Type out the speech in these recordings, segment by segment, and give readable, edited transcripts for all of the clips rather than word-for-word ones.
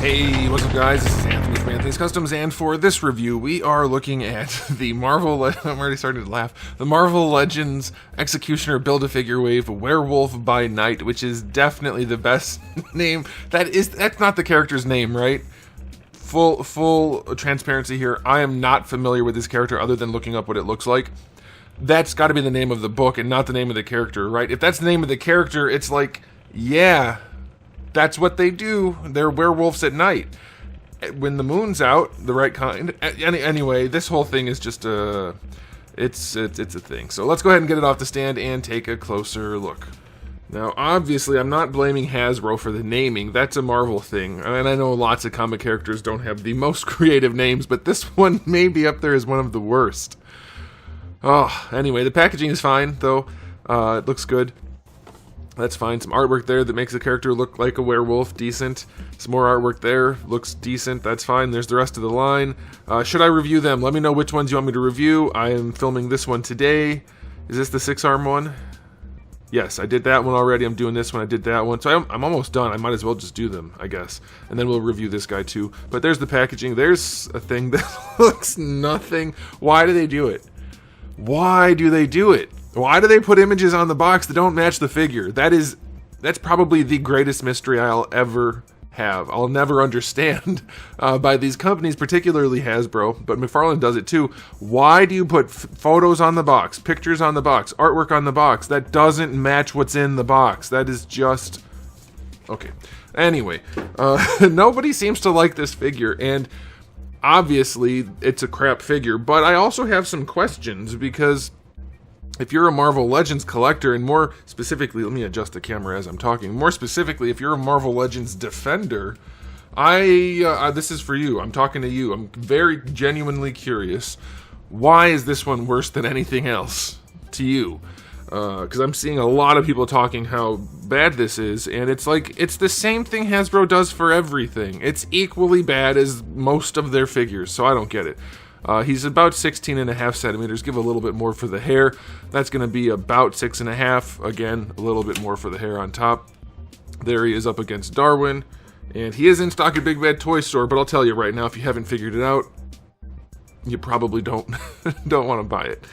Hey, what's up guys? This is Anthony from Anthony's Customs, and for this review, we are looking at the Marvel, I'm already starting to laugh, the Marvel Legends Executioner Build-A-Figure Wave Werewolf by Night, which is definitely the best name. That's not the character's name, right? Full transparency here, I am not familiar with this character other than looking up what it looks like. That's got to be the name of the book and not the name of the character, right? If that's the name of the character, it's like, yeah, that's what they do. They're werewolves at night. When the moon's out, the right kind. Anyway, this whole thing is just it's a thing. So let's go ahead and get it off the stand and take a closer look. Now, obviously, I'm not blaming Hasbro for the naming. That's a Marvel thing. And I know lots of comic characters don't have the most creative names, but this one may be up there as one of the worst. Oh, anyway, the packaging is fine, though. It looks good. That's fine. Some artwork there that makes the character look like a werewolf. Decent. Some more artwork there. Looks decent. That's fine. There's the rest of the line. Should I review them? Let me know which ones you want me to review. I am filming this one today. Is this the 6-arm one? Yes, I did that one already. I'm doing this one. I did that one. So I'm almost done. I might as well just do them, I guess. And then we'll review this guy too. But there's the packaging. There's a thing that looks nothing. Why do they do it? Why do they do it? Why do they put images on the box that don't match the figure? That's probably the greatest mystery I'll ever have. I'll never understand by these companies, particularly Hasbro, but McFarlane does it too. Why do you put photos on the box, pictures on the box, artwork on the box that doesn't match what's in the box? That is just... Okay. Anyway, nobody seems to like this figure, and obviously it's a crap figure, but I also have some questions because... If you're a Marvel Legends collector, and more specifically, let me adjust the camera as I'm talking, more specifically, if you're a Marvel Legends defender, this is for you. I'm talking to you. I'm very genuinely curious. Why is this one worse than anything else to you? Because I'm seeing a lot of people talking how bad this is, and it's like, it's the same thing Hasbro does for everything. It's equally bad as most of their figures, so I don't get it. He's about 16.5 centimeters. Give a little bit more for the hair. That's going to be about 6.5. Again, a little bit more for the hair on top. There he is up against Darwin. And he is in stock at Big Bad Toy Store, but I'll tell you right now, if you haven't figured it out, you probably don't want to buy it.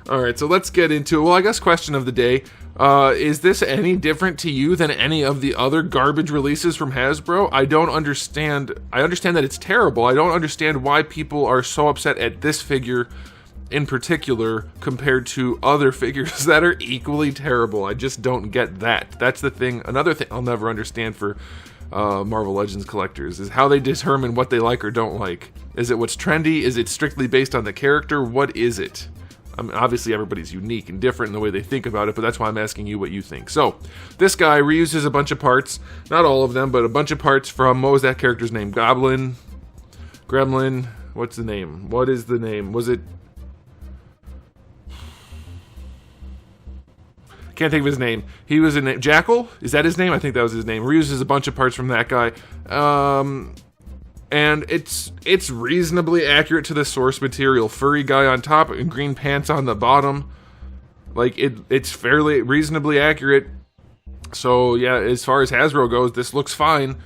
Alright, so let's get into it. Well, I guess question of the day. Is this any different to you than any of the other garbage releases from Hasbro? I don't understand. I understand that it's terrible. I don't understand why people are so upset at this figure in particular compared to other figures that are equally terrible. I just don't get that. That's the thing. Another thing I'll never understand for Marvel Legends collectors is how they determine what they like or don't like. Is it what's trendy? Is it strictly based on the character? What is it? I mean, obviously everybody's unique and different in the way they think about it, but that's why I'm asking you what you think. So, this guy reuses a bunch of parts, not all of them, but a bunch of parts from, what was that character's name? Gremlin? What's the name? What is the name? Was it... Can't think of his name. He was in Jackal? Is that his name? I think that was his name. Reuses a bunch of parts from that guy. And it's reasonably accurate to the source material. Furry guy on top and green pants on the bottom. Like, it's fairly reasonably accurate. So, yeah, as far as Hasbro goes, this looks fine.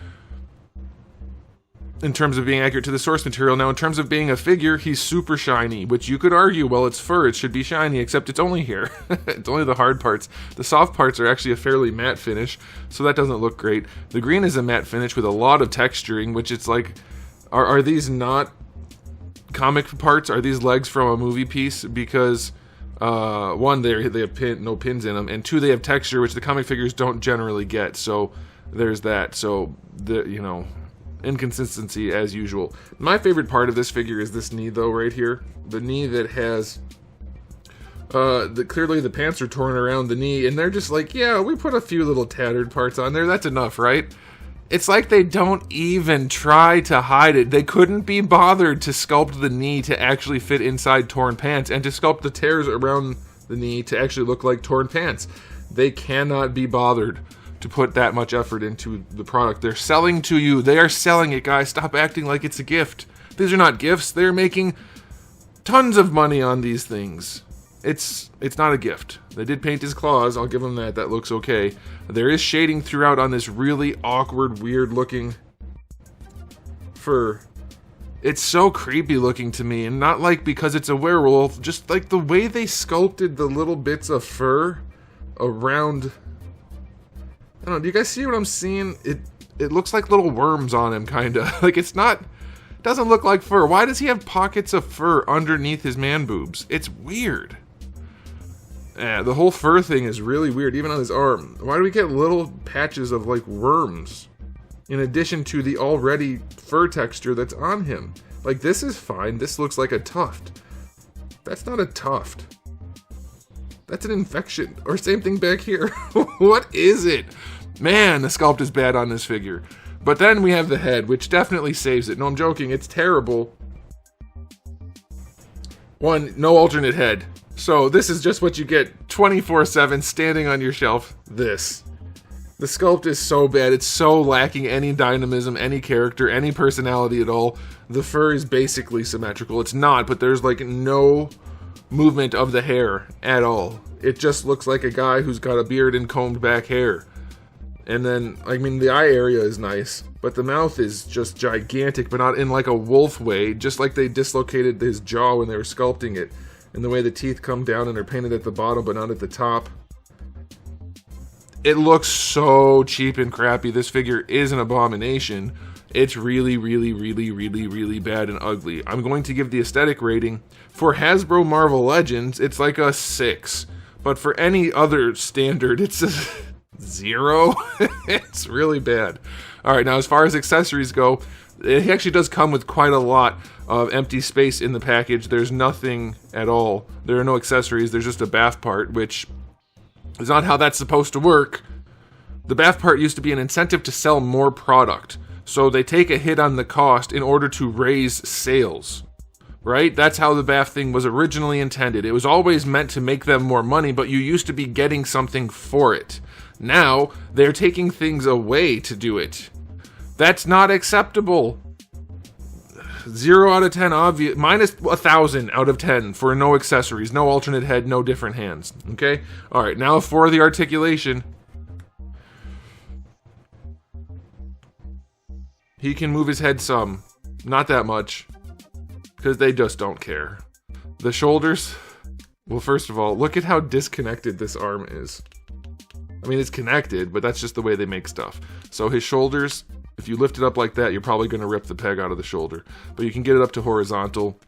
In terms of being accurate to the source material. Now, in terms of being a figure, he's super shiny. Which you could argue, well, it's fur, it should be shiny, except it's only hair. It's only the hard parts. The soft parts are actually a fairly matte finish, so that doesn't look great. The green is a matte finish with a lot of texturing, which it's like... Are these not comic parts? Are these legs from a movie piece? Because, one, they have no pins in them, and two, they have texture, which the comic figures don't generally get, so there's that. So, inconsistency as usual. My favorite part of this figure is this knee, though, right here. The knee that has... clearly the pants are torn around the knee, and they're just like, yeah, we put a few little tattered parts on there, that's enough, right? It's like they don't even try to hide it. They couldn't be bothered to sculpt the knee to actually fit inside torn pants and to sculpt the tears around the knee to actually look like torn pants. They cannot be bothered to put that much effort into the product they're selling to you. They are selling it, guys. Stop acting like it's a gift. These are not gifts. They're making tons of money on these things. It's not a gift. They did paint his claws, I'll give them that. That looks okay. There is shading throughout on this really awkward, weird looking fur. It's so creepy looking to me, and not like because it's a werewolf, just like the way they sculpted the little bits of fur around. I don't know, do you guys see what I'm seeing? It looks like little worms on him, kinda. Like it's not, doesn't look like fur. Why does he have pockets of fur underneath his man boobs? It's weird. Yeah, the whole fur thing is really weird, even on his arm. Why do we get little patches of like worms in addition to the already fur texture that's on him? Like, this is fine. This looks like a tuft. That's not a tuft. That's an infection. Or same thing back here. What is it? Man, the sculpt is bad on this figure. But then we have the head, which definitely saves it. No, I'm joking. It's terrible. One, no alternate head. So this is just what you get 24/7 standing on your shelf. This. The sculpt is so bad. It's so lacking any dynamism, any character, any personality at all. The fur is basically symmetrical. It's not, but there's like no movement of the hair at all. It just looks like a guy who's got a beard and combed back hair. And then, I mean, the eye area is nice, but the mouth is just gigantic, but not in like a wolf way, just like they dislocated his jaw when they were sculpting it. And the way the teeth come down and are painted at the bottom, but not at the top. It looks so cheap and crappy. This figure is an abomination. It's really, really, really, really, really bad and ugly. I'm going to give the aesthetic rating. For Hasbro Marvel Legends, it's like a 6. But for any other standard, it's a 0. It's really bad. Alright, now as far as accessories go, it actually does come with quite a lot of empty space in the package. There's nothing at all. There are no accessories. There's just a bath part, which is not how that's supposed to work. The bath part used to be an incentive to sell more product. So they take a hit on the cost in order to raise sales. Right? That's how the bath thing was originally intended. It was always meant to make them more money, but you used to be getting something for it. Now, they're taking things away to do it. That's not acceptable. 0 out of 10 obvious, minus 1,000 out of 10 for no accessories, no alternate head, no different hands. Okay? Alright, now for the articulation. He can move his head some. Not that much. Because they just don't care. The shoulders, well, first of all, look at how disconnected this arm is. I mean, it's connected, but that's just the way they make stuff. So his shoulders, if you lift it up like that, you're probably going to rip the peg out of the shoulder. But you can get it up to horizontal.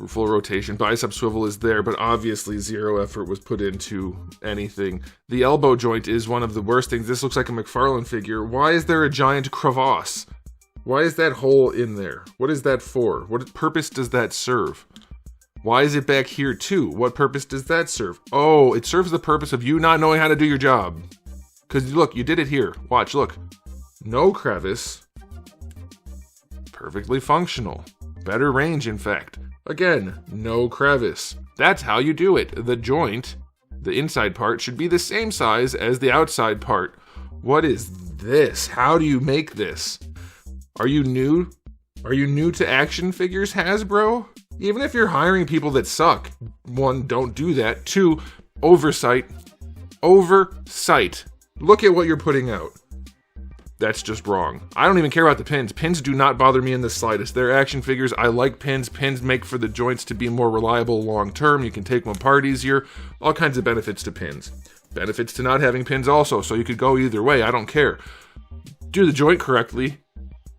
Full rotation. Bicep swivel is there, but obviously 0 effort was put into anything. The elbow joint is one of the worst things. This looks like a McFarlane figure. Why is there a giant crevasse? Why is that hole in there? What is that for? What purpose does that serve? Why is it back here too? What purpose does that serve? Oh, it serves the purpose of you not knowing how to do your job. Because look, you did it here. Watch, look. No crevice. Perfectly functional. Better range, in fact. Again, no crevice. That's how you do it. The joint, the inside part, should be the same size as the outside part. What is this? How do you make this? Are you new? Are you new to action figures, Hasbro? Even if you're hiring people that suck, 1, don't do that. 2, oversight. Oversight. Look at what you're putting out. That's just wrong. I don't even care about the pins. Pins do not bother me in the slightest. They're action figures. I like pins. Pins make for the joints to be more reliable long term. You can take them apart easier. All kinds of benefits to pins. Benefits to not having pins also, so you could go either way. I don't care. Do the joint correctly.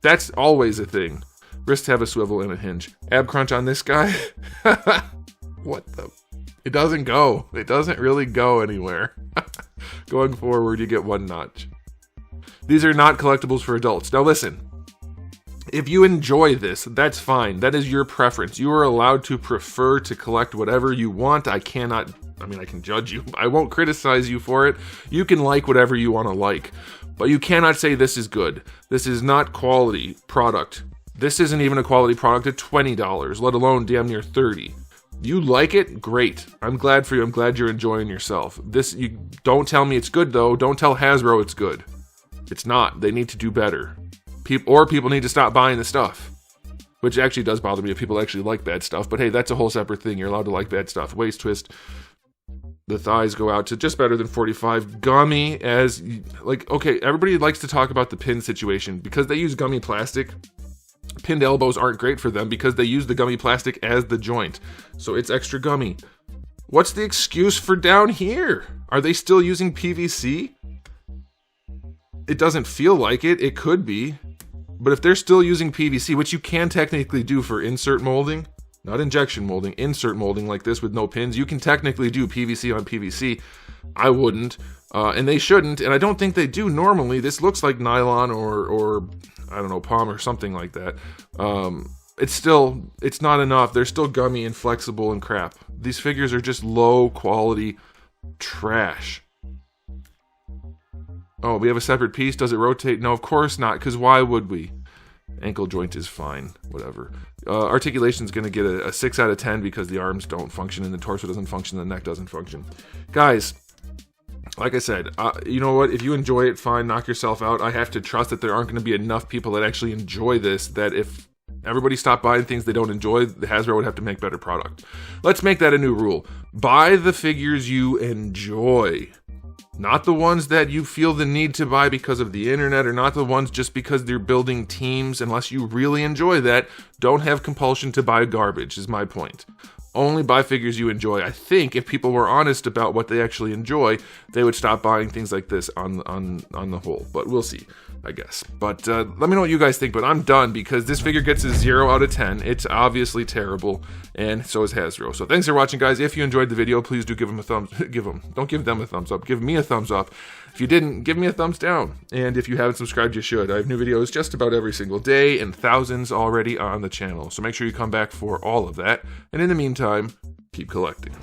That's always a thing. Wrists have a swivel and a hinge. Ab crunch on this guy? What the? It doesn't go. It doesn't really go anywhere. Going forward, you get 1 notch. These are not collectibles for adults. Now listen. If you enjoy this, that's fine. That is your preference. You are allowed to prefer to collect whatever you want. I can judge you. I won't criticize you for it. You can like whatever you want to like. But you cannot say this is good. This is not quality product. This isn't even a quality product at $20, let alone damn near $30. You like it? Great. I'm glad for you. I'm glad you're enjoying yourself. You don't tell me it's good, though. Don't tell Hasbro it's good. It's not. They need to do better. People need to stop buying the stuff. Which actually does bother me if people actually like bad stuff. But hey, that's a whole separate thing. You're allowed to like bad stuff. Waist twist. The thighs go out to just better than 45. Gummy as, like, okay, everybody likes to talk about the pin situation. Because they use gummy plastic, pinned elbows aren't great for them because they use the gummy plastic as the joint. So it's extra gummy. What's the excuse for down here? Are they still using PVC? It doesn't feel like it. It could be. But if they're still using PVC, which you can technically do for insert molding, not injection molding, insert molding like this with no pins, you can technically do PVC on PVC. I wouldn't, and they shouldn't, and I don't think they do normally. This looks like nylon or I don't know, POM or something like that. It's not enough. They're still gummy and flexible and crap. These figures are just low quality trash. Oh, we have a separate piece. Does it rotate? No, of course not, because why would we? Ankle joint is fine, whatever. Articulation is going to get a 6 out of 10 because the arms don't function and the torso doesn't function and the neck doesn't function. Guys, like I said, you know what? If you enjoy it, fine, knock yourself out. I have to trust that there aren't going to be enough people that actually enjoy this, that if everybody stopped buying things they don't enjoy, Hasbro would have to make better product. Let's make that a new rule. Buy the figures you enjoy. Not the ones that you feel the need to buy because of the internet, or not the ones just because they're building teams. Unless you really enjoy that, don't have compulsion to buy garbage, is my point. Only buy figures you enjoy. I think if people were honest about what they actually enjoy, they would stop buying things like this on the whole. But we'll see, I guess. But let me know what you guys think. But I'm done because this figure gets a 0 out of 10. It's obviously terrible, and so is Hasbro. So thanks for watching, guys. If you enjoyed the video, please do give them a thumbs. Don't give them a thumbs up. Give me a thumbs up. If you didn't, give me a thumbs down. And if you haven't subscribed, you should. I have new videos just about every single day, and thousands already on the channel. So make sure you come back for all of that. And in the meantime, keep collecting.